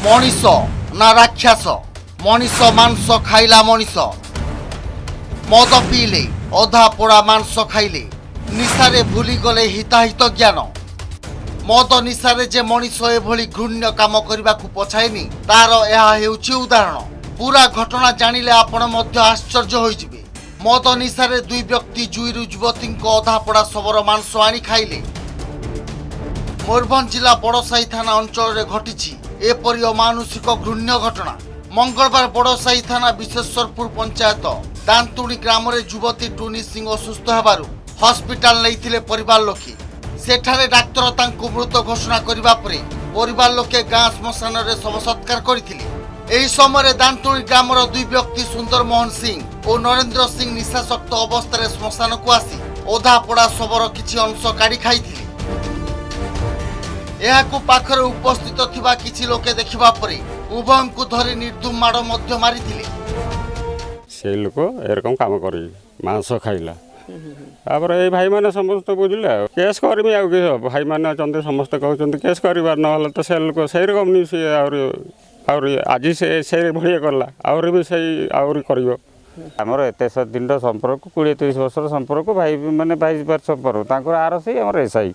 मनीष ना राक्षस मनीष मांस खाइला मनीष मद पीले अधा पोड़ा मांस खाइले निशारे भूली गले हिताहित ज्ञान मद निशारे जे मनीष एभली घृण्य काम करने को पछाएनी तार यह हेउछि उदाहरण। पूरा घटना जानिले आपण मध्य आश्चर्य होइजिबे। मद निशारे दुई व्यक्ति जुईरु युवती अधा पोड़ा शवर मांस आनी खाइले। मयूरभंज जिला बड़साही थाना अंचल में घटी एपरी अमानुषिक घृण्य घटना। मंगलवार बड़साही थाना विशेषरपुर पंचायत दांतुणी ग्राम में युवती टुनी सिंह असुस्थ होबारु हॉस्पिटल नहीं परिवार लोके सेठारे डाक्तर तांको मृत घोषणा करबा परे परिवार लोके गाँ श्मशान में शव सत्कार करथिले। एही समय दांतुणी ग्राम दुई व्यक्ति सुंदर मोहन सिंह और नरेंद्र सिंह निशाशक्त अवस्था श्मशान को आसी अधा पोड़ा शवर किछि अंश काढ़ी खाइथिले। एहाकु पाखरे उपस्थित थिबा किछि लोके देखिबा परे उभयंकु धरी निर्दुम माड़ मध्य मारिथिले। से लोक एरकम काम करी मांस खाइला तापर ए भाई माने समस्त बुझिले केस करबी आ भाई माने चंदे समस्त कहउचंती केस करबा न तो से लोक से रकम नि से और आज से भड़िया करला और भी सही और करियो। आमर एत दिन संपर्क 20-30 वर्ष संपर्क भाई माने 22 वर्ष संपर्क तांकर आर से आमर एसआई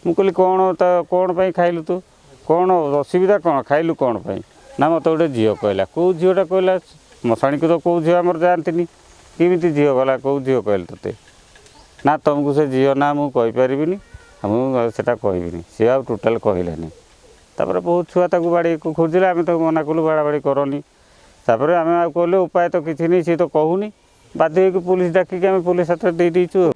मु कहली कौन पाई खाइलु तू कौन असुविधा कौन खाइलु कौन पाई ना मत गोटे झील कहला कौ झीलटा कहला मशाणी को तो कौ झील आमर जानती केमी झील गला कौ झील कहल ते ना तुमको से झील ना मुझे मुझे कहबी सी आ टोटाल कहलानी तापर बहुत छुआ ताकू बाड़ी को खोजिले आम तो मना कलु बाड़ा बाड़ी करनी तापर आम कहले उपाय तो किसी नहीं सी तो कहूनी बाध्य होकर पुलिस डाकिक आम पुलिस हाथ दे देचु।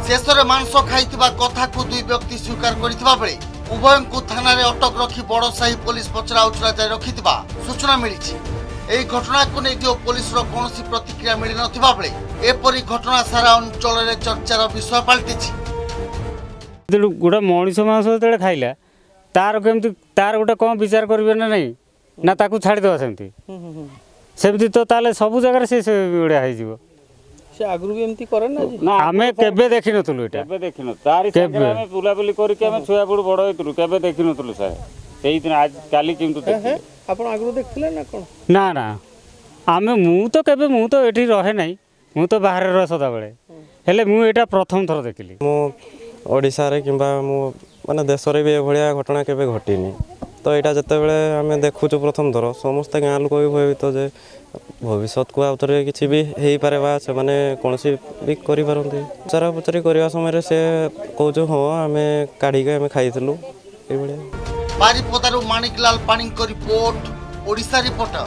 शेष में मांस खाइथिबा कथा को दुई व्यक्ति स्वीकार करथिबा बेले उभयंकु थाना रे अटक रखी बड़साही पुलिस पचरा उचरा जारी रखिथिबा सूचना मिली। एही घटना को नहीं पुलिस रो कोनोसी प्रतिक्रिया मिली नथिबा बेले एपरी घटना सारा अंचल रे चर्चार विषय पलटिछि। गोटे मनीष मांस जो खाइला तार केमती तार गोटे कौन विचार करेंगे ना नहीं ना ताकू छाड़ीदेवा सेमती सेमती तो ताले सब जगह से गुड़ा हो आगु भी एमती करे ना आमे केबे देखि नथुलु एटा केबे देखिनो तारी संगे हमें बुलाबुली करी के हमें छुआ बुड़ बड़ होइतलु केबे देखि नथुलु सर सेही दिन आज काली किंतु देखि आपण आगु देखले ना कोन ना ना आमे मु तो एठी रहे नाही मु तो बाहर रह सदा बेले हेले मु एटा प्रथम थर देखिली मु ओडिसा रे किंबा मु माने देश रे भी भलिया घटना केबे घटिनी तो यहाँ जिते आम देखुचु प्रथम थर समस्त गाँ लोक भी भयभीत जे भविष्य को आउ थे किसी भी हो पारे से मैंने कौन भी करें पचरा पचरी करने समय से कौच हाँ आम काढ़ी आम खाइलु ये बारिपदारु माणिकलाल पाणीଙ୍କ रिपोर्ट ओडिशा रिपोर्टर।